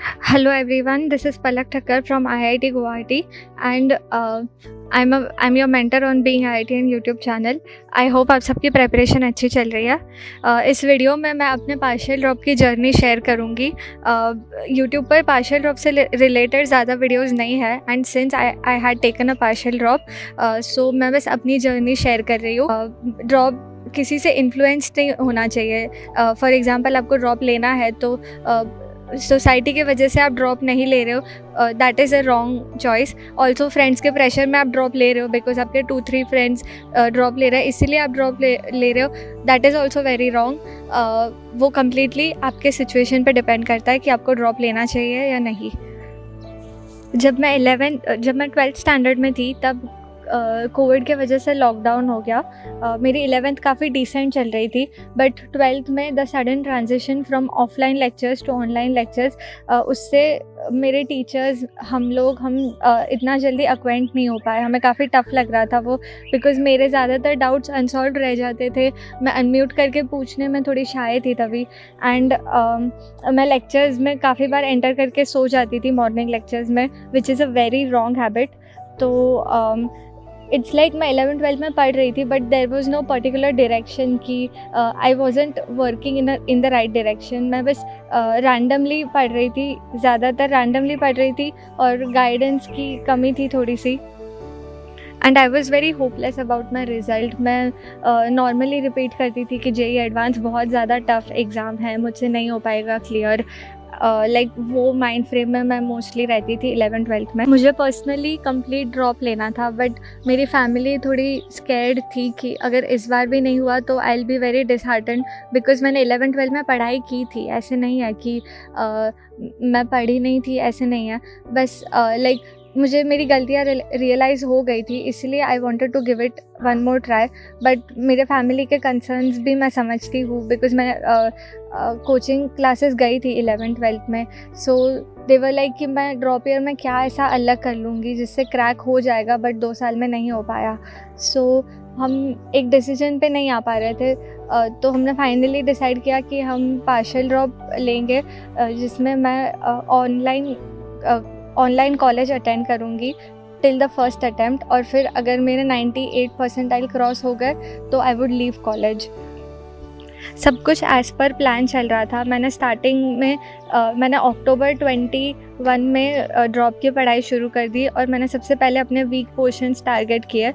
Hello everyone, this is Palak Thakkar from IIT Guwahati and I'm your mentor on Being IIT and YouTube channel. I hope आप सबकी preparation अच्छी चल रही है. इस video में मैं अपने पार्शियल ड्रॉप की जर्नी शेयर करूँगी. यूट्यूब पर पार्शियल ड्रॉप से रिलेटेड ज़्यादा वीडियोस नहीं है and since I had taken a partial drop so मैं बस अपनी जर्नी शेयर कर रही हूँ. ड्रॉप किसी से इन्फ्लुएंस नहीं होना चाहिए. फॉर एग्ज़ाम्पल आपको ड्रॉप लेना है तो सोसाइटी की वजह से आप ड्रॉप नहीं ले रहे हो, that is a wrong choice. Also friends के प्रेशर में आप ड्रॉप ले रहे हो बिकॉज आपके 2-3 फ्रेंड्स ड्रॉप ले रहे हैं इसीलिए आप ड्रॉप ले रहे हो, that is also very wrong. वो कम्प्लीटली आपके सिचुएशन पे डिपेंड करता है कि आपको ड्रॉप लेना चाहिए या नहीं. जब मैं 12th स्टैंडर्ड में थी तब कोविड के वजह से लॉकडाउन हो गया. मेरी 11th काफ़ी डिसेंट चल रही थी बट 12th में the sudden transition from offline lectures to online lectures, उससे मेरे टीचर्स हम इतना जल्दी अक्वेंट नहीं हो पाए. हमें काफ़ी टफ लग रहा था वो बिकॉज़ मेरे ज़्यादातर डाउट्स अनसॉल्व रह जाते थे. मैं अनम्यूट करके पूछने में थोड़ी शाय थी तभी एंड मैं लेक्चर्स में काफ़ी बार एंटर करके सो जाती थी मॉर्निंग लेक्चर्स में, which is a very wrong habit. तो इट्स लाइक मैं 11th-12th में पढ़ रही थी but there was no particular direction कि I wasn't working in the right direction. मैं बस रैंडमली पढ़ रही थी, ज़्यादातर रैंडमली पढ़ रही थी और गाइडेंस की कमी थी थोड़ी सी and I was very hopeless about my result. मैं नॉर्मली रिपीट करती थी कि जेई एडवांस बहुत ज़्यादा टफ एग्ज़ाम है, मुझसे नहीं हो पाएगा क्लियर. लाइक वो माइंड फ्रेम में मैं मोस्टली रहती थी 11th-12th में. मुझे पर्सनली कंप्लीट ड्रॉप लेना था बट मेरी फैमिली थोड़ी स्कैर्ड थी कि अगर इस बार भी नहीं हुआ तो I will be very disheartened because मैंने 11th-12th में पढ़ाई की थी. ऐसे नहीं है कि मैं पढ़ी नहीं थी, ऐसे नहीं है. बस लाइक मुझे मेरी गलतियाँ रियलाइज़ हो गई थी इसलिए I wanted to give it one more try. But मेरे फैमिली के कंसर्न्स भी मैं समझती हूँ बिकॉज़ मैं कोचिंग क्लासेस गई थी 11th-12th में. सो दे वर लाइक कि मैं ड्रॉप ईयर में क्या ऐसा अलग कर लूँगी जिससे क्रैक हो जाएगा बट 2 साल में नहीं हो पाया. सो हम एक डिसीजन पे नहीं आ पा रहे थे. तो हमने फाइनली डिसाइड किया कि हम पार्शियल ड्रॉप लेंगे जिसमें मैं ऑनलाइन कॉलेज अटेंड करूँगी टिल द फर्स्ट अटैम्प्ट और फिर अगर मेरे 98 परसेंटाइल क्रॉस हो गए तो आई वुड लीव कॉलेज. सब कुछ एज़ पर प्लान चल रहा था. मैंने स्टार्टिंग में मैंने अक्टूबर 21 में ड्रॉप की पढ़ाई शुरू कर दी और मैंने सबसे पहले अपने वीक पोर्शंस टारगेट किए.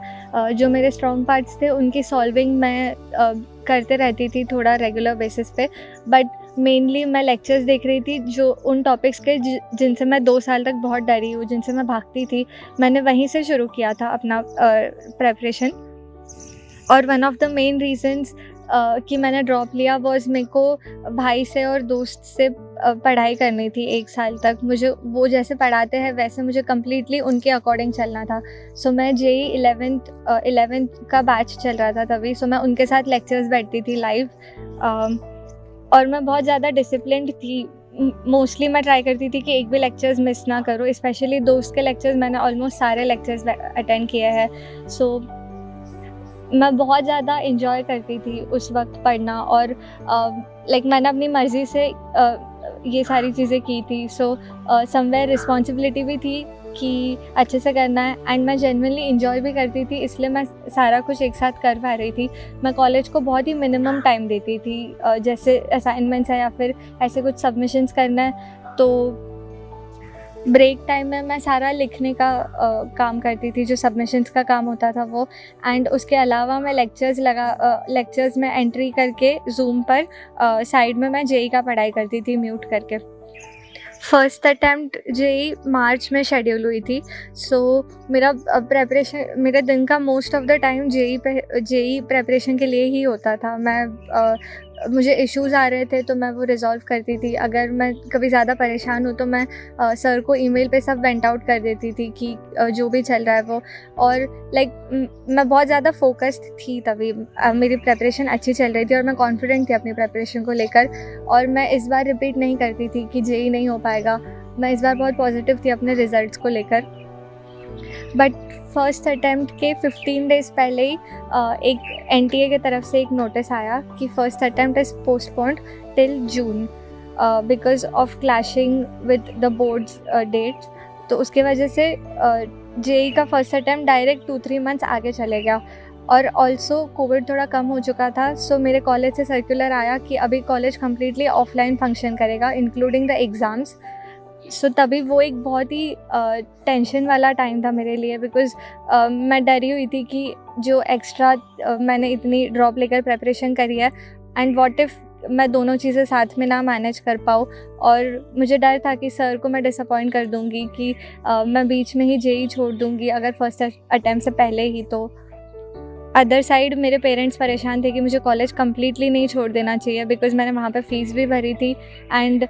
जो मेरे स्ट्रॉन्ग पार्ट्स थे उनकी सॉल्विंग मैं करते रहती थी थोड़ा रेगुलर बेसिस पे. बट मेनली मैं लेक्चर्स देख रही थी जो उन टॉपिक्स के जिनसे मैं 2 साल तक बहुत डरी हूँ, जिनसे मैं भागती थी. मैंने वहीं से शुरू किया था अपना प्रेपरेशन. और one of the main reasons कि मैंने ड्रॉप लिया वॉज मेरे को भाई से और दोस्त से पढ़ाई करनी थी 1 साल तक. मुझे वो जैसे पढ़ाते हैं वैसे मुझे कम्प्लीटली उनके अकॉर्डिंग चलना था. सो मैं जेई 11th का बैच चल रहा था तभी. सो मैं उनके साथ लेक्चर्स बैठती थी लाइव और मैं बहुत ज़्यादा डिसिप्लिन्ड थी. मोस्टली मैं ट्राई करती थी कि एक भी लेक्चर्स मिस ना करूँ. स्पेशली दोस्त के लेक्चर्स मैंने ऑलमोस्ट सारे लेक्चर्स अटेंड किए हैं. सो मैं बहुत ज़्यादा इन्जॉय करती थी उस वक्त पढ़ना और लाइक मैंने अपनी मर्ज़ी से ये सारी चीज़ें की थी. सो समवेयर रिस्पॉन्सिबिलिटी भी थी कि अच्छे से करना है एंड मैं जेन्युइनली इन्जॉय भी करती थी इसलिए मैं सारा कुछ एक साथ कर पा रही थी. मैं कॉलेज को बहुत ही मिनिमम टाइम देती थी. जैसे असाइनमेंट्स है या फिर ऐसे कुछ सबमिशंस करना है तो ब्रेक टाइम में मैं सारा लिखने का काम करती थी, जो सबमिशंस का काम होता था वो. एंड उसके अलावा मैं लेक्चर्स में एंट्री करके ज़ूम पर साइड में मैं जेई का पढ़ाई करती थी म्यूट करके. फर्स्ट अटैम्प्ट जेई मार्च में शेड्यूल हुई थी. सो मेरे दिन का most of the time JEE preparation के लिए ही होता था. मुझे इश्यूज़ आ रहे थे तो मैं वो रिज़ॉल्व करती थी. अगर मैं कभी ज़्यादा परेशान हूँ तो मैं सर को ईमेल पे सब वेंट आउट कर देती थी कि जो भी चल रहा है वो. और लाइक मैं बहुत ज़्यादा फोकस्ड थी तभी. मेरी प्रेपरेशन अच्छी चल रही थी और मैं कॉन्फिडेंट थी अपनी प्रेपरेशन को लेकर. और मैं इस बार रिपीट नहीं करती थी कि जेई नहीं हो पाएगा. मैं इस बार बहुत पॉजिटिव थी अपने रिज़ल्ट्स को लेकर. बट फर्स्ट अटैम्प्ट के 15 डेज़ पहले ही एक एनटीए की तरफ से एक नोटिस आया कि first attempt is postponed till June. Because of clashing with the boards dates. तो उसके वजह से जेई का फर्स्ट अटैम्प्ट डायरेक्ट 2-3 मंथ्स आगे चले गया। और ऑल्सो कोविड थोड़ा कम हो चुका था, सो मेरे कॉलेज से सर्कुलर आया कि अभी कॉलेज कम्प्लीटली ऑफलाइन फंक्शन करेगा इंक्लूडिंग द एग्ज़ाम्स। सो तभी वो एक बहुत ही टेंशन वाला टाइम था मेरे लिए, बिकॉज़ मैं डरी हुई थी कि जो एक्स्ट्रा मैंने इतनी ड्रॉप लेकर प्रिपरेशन करी है, एंड व्हाट इफ़ मैं दोनों चीज़ें साथ में ना मैनेज कर पाऊँ। और मुझे डर था कि सर को मैं डिसअपॉइंट कर दूँगी, कि मैं बीच में ही जेईई छोड़ दूँगी अगर फर्स्ट अटैम्प्ट से पहले ही। तो अदर साइड मेरे पेरेंट्स परेशान थे कि मुझे कॉलेज कम्प्लीटली नहीं छोड़ देना चाहिए, बिकॉज़ मैंने वहाँ पे फ़ीस भी भरी थी, एंड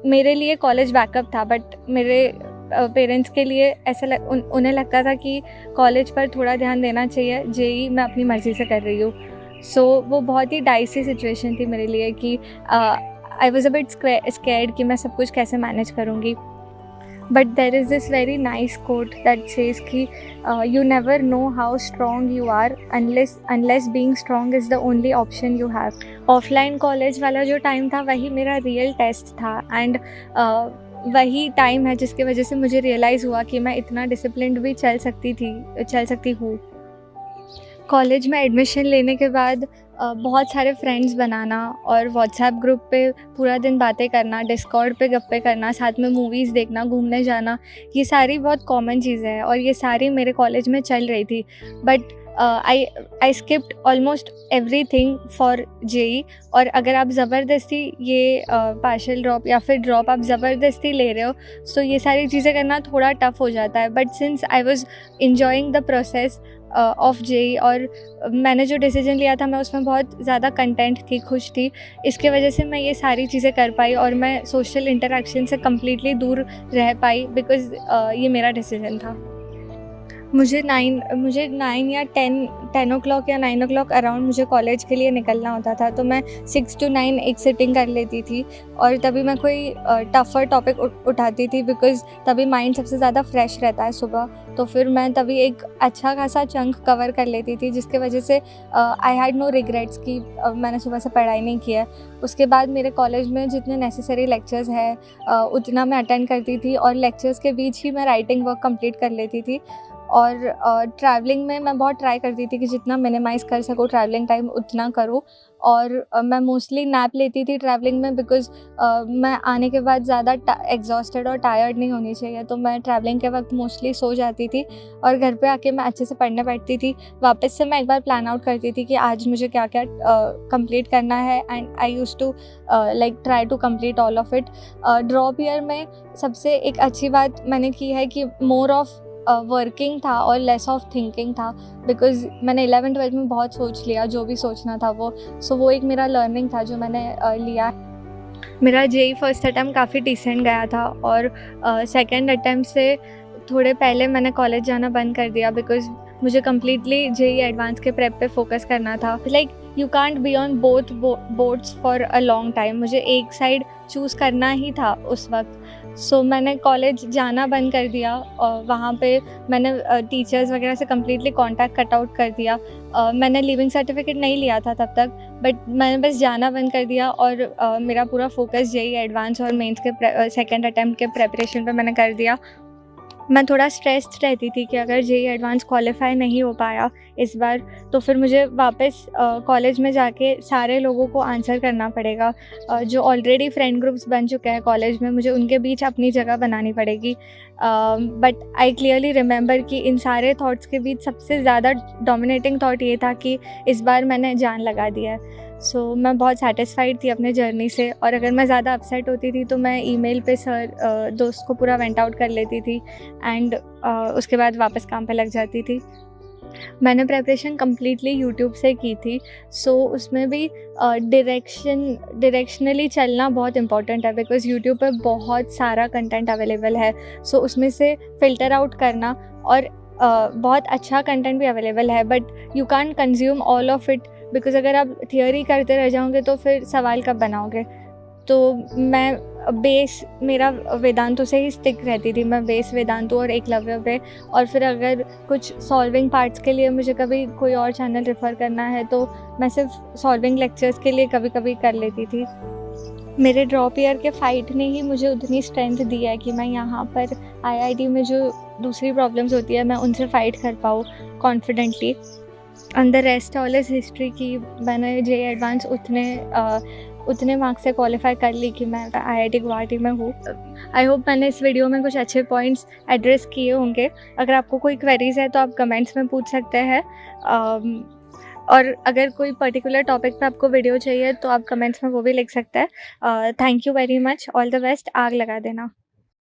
मेरे लिए कॉलेज बैकअप था। बट मेरे पेरेंट्स के लिए ऐसा उन्हें लगता था कि कॉलेज पर थोड़ा ध्यान देना चाहिए, जेईई मैं अपनी मर्ज़ी से कर रही हूँ। सो वो बहुत ही डाइसी सिचुएशन थी मेरे लिए कि I was a bit scared कि मैं सब कुछ कैसे मैनेज करूँगी। But there is this very nice quote that says कि you never know how strong you are unless being strong is the only option you have। Offline college वाला जो time था वही मेरा रियल टेस्ट था, and वही time है जिसकी वजह से मुझे रियलाइज़ हुआ कि मैं इतना डिसिप्लिन्ड भी चल सकती हूँ। कॉलेज में एडमिशन लेने के बाद बहुत सारे फ्रेंड्स बनाना और व्हाट्सएप ग्रुप पे पूरा दिन बातें करना, डिस्कॉर्ड पे गप्पे करना, साथ में मूवीज़ देखना, घूमने जाना, ये सारी बहुत कॉमन चीज़ें हैं और ये सारी मेरे कॉलेज में चल रही थी। But I skipped almost everything for JEE. और अगर आप ज़बरदस्ती ये पार्शियल ड्रॉप या फिर ड्रॉप आप ज़बरदस्ती ले रहे हो, सो ये सारी चीज़ें करना थोड़ा टफ़ हो जाता है। But since I was enjoying the process of JEE और मैंने जो डिसीजन लिया था मैं उसमें बहुत ज़्यादा कंटेंट थी, खुश थी। इसके वजह से मैं ये सारी चीज़ें कर पाई और मैं सोशल इंटरेक्शन से कम्प्लीटली दूर रह पाई, बिकॉज़ ये मेरा डिसीजन था। मुझे 9 या 10 ओ क्लॉक या 9 ओ क्लॉक अराउंड मुझे कॉलेज के लिए निकलना होता था, तो मैं 6 to 9 एक सिटिंग कर लेती थी और तभी मैं कोई टफ़र टॉपिक उठाती थी, बिकॉज़ तभी माइंड सबसे ज़्यादा फ्रेश रहता है सुबह। तो फिर मैं तभी एक अच्छा खासा चंक कवर कर लेती थी, जिसकी वजह से आई हैड नो रिग्रेट्स कि मैंने सुबह से पढ़ाई नहीं की है। उसके बाद मेरे कॉलेज में जितने नेसेसरी लेक्चर्स हैं उतना मैं अटेंड करती थी और लेक्चर्स के बीच ही मैं राइटिंग वर्क कंप्लीट कर लेती थी। और ट्रैवलिंग में मैं बहुत ट्राई करती थी कि जितना मिनिमाइज़ कर सकूँ ट्रैवलिंग टाइम उतना करूँ। और मैं मोस्टली नैप लेती थी ट्रैवलिंग में, बिकॉज़ मैं आने के बाद ज़्यादा एग्जॉस्टेड और टायर्ड नहीं होनी चाहिए, तो मैं ट्रैवलिंग के वक्त मोस्टली सो जाती थी और घर पे आके मैं अच्छे से पढ़ने बैठती थी। वापस से मैं एक बार प्लान आउट करती थी कि आज मुझे क्या क्या कंप्लीट करना है, and I use to like try to complete all of it. Drop year में सबसे एक अच्छी बात मैंने की है कि मोर ऑफ वर्किंग था और लेस ऑफ थिंकिंग था, बिकॉज़ मैंने 11th-12th में बहुत सोच लिया जो भी सोचना था वो। सो वो एक मेरा लर्निंग था जो मैंने लिया। मेरा जेईई फर्स्ट अटैम्प्ट काफ़ी डिसेंट गया था और सेकंड अटैम्प्ट से थोड़े पहले मैंने कॉलेज जाना बंद कर दिया, बिकॉज़ मुझे कम्प्लीटली जेईई एडवांस के प्रेप पे फोकस करना था। Like you can't be on both boats for a long time, मुझे एक साइड चूज़ करना ही था उस वक्त। सो मैंने कॉलेज जाना बंद कर दिया और वहाँ पे मैंने टीचर्स वगैरह से कम्प्लीटली कॉन्टैक्ट कट आउट कर दिया। मैंने लीविंग सर्टिफिकेट नहीं लिया था तब तक, बट मैंने बस जाना बंद कर दिया और मेरा पूरा फोकस जेईई एडवांस और मेंस के सेकंड अटैम्प्ट के प्रेपरेशन पे मैंने कर दिया। मैं थोड़ा स्ट्रेस्ड रहती थी कि अगर जेईई एडवांस क्वालिफाई नहीं हो पाया इस बार, तो फिर मुझे वापस कॉलेज में जाके सारे लोगों को आंसर करना पड़ेगा। जो ऑलरेडी फ्रेंड ग्रुप्स बन चुके हैं कॉलेज में, मुझे उनके बीच अपनी जगह बनानी पड़ेगी। बट आई क्लियरली रिमेंबर कि इन सारे थॉट्स के बीच सबसे ज़्यादा डोमिनेटिंग थॉट ये था कि इस बार मैंने जान लगा दिया है। सो मैं बहुत सैटिस्फाइड थी अपने जर्नी से, और अगर मैं ज़्यादा अपसेट होती थी तो मैं ईमेल पे दोस्त को पूरा वेंट आउट कर लेती थी, एंड उसके बाद वापस काम पे लग जाती थी। मैंने प्रेपरेशन कम्प्लीटली यूट्यूब से की थी, सो उसमें भी डायरेक्शनली चलना बहुत इंपॉर्टेंट है, बिकॉज़ यूट्यूब पे बहुत सारा कंटेंट अवेलेबल है। सो उसमें से फ़िल्टर आउट करना, और बहुत अच्छा कंटेंट भी अवेलेबल है, but you can't consume all of it, because अगर आप थियोरी करते रह जाओगे तो फिर सवाल कब बनाओगे। तो मेरा वेदांतु से ही स्टिक रहती थी, मैं बेस वेदांतु और एकलव्य पे, और फिर अगर कुछ सॉल्विंग पार्ट्स के लिए मुझे कभी कोई और चैनल रेफ़र करना है तो मैं सिर्फ सॉल्विंग लेक्चर्स के लिए कभी कभी कर लेती थी। मेरे ड्रॉप ईयर के फ़ाइट ने ही मुझे उतनी स्ट्रेंथ दी है कि मैं यहाँ पर आईआईटी में जो दूसरी प्रॉब्लम्स होती है मैं उनसे फ़ाइट कर पाऊँ confidently. And the rest all is history कि मैंने जेईई एडवांस उतने मार्क्स से क्वालिफ़ाई कर ली कि मैं आईआईटी गुवाहाटी में हूँ। आई होप मैंने इस वीडियो में कुछ अच्छे पॉइंट्स एड्रेस किए होंगे। अगर आपको कोई क्वेरीज़ है तो आप कमेंट्स में पूछ सकते हैं। और अगर कोई पर्टिकुलर टॉपिक पे आपको वीडियो चाहिए तो आप कमेंट्स में वो भी लिख सकते हैं। Thank you very much. All the best. आग लगा देना।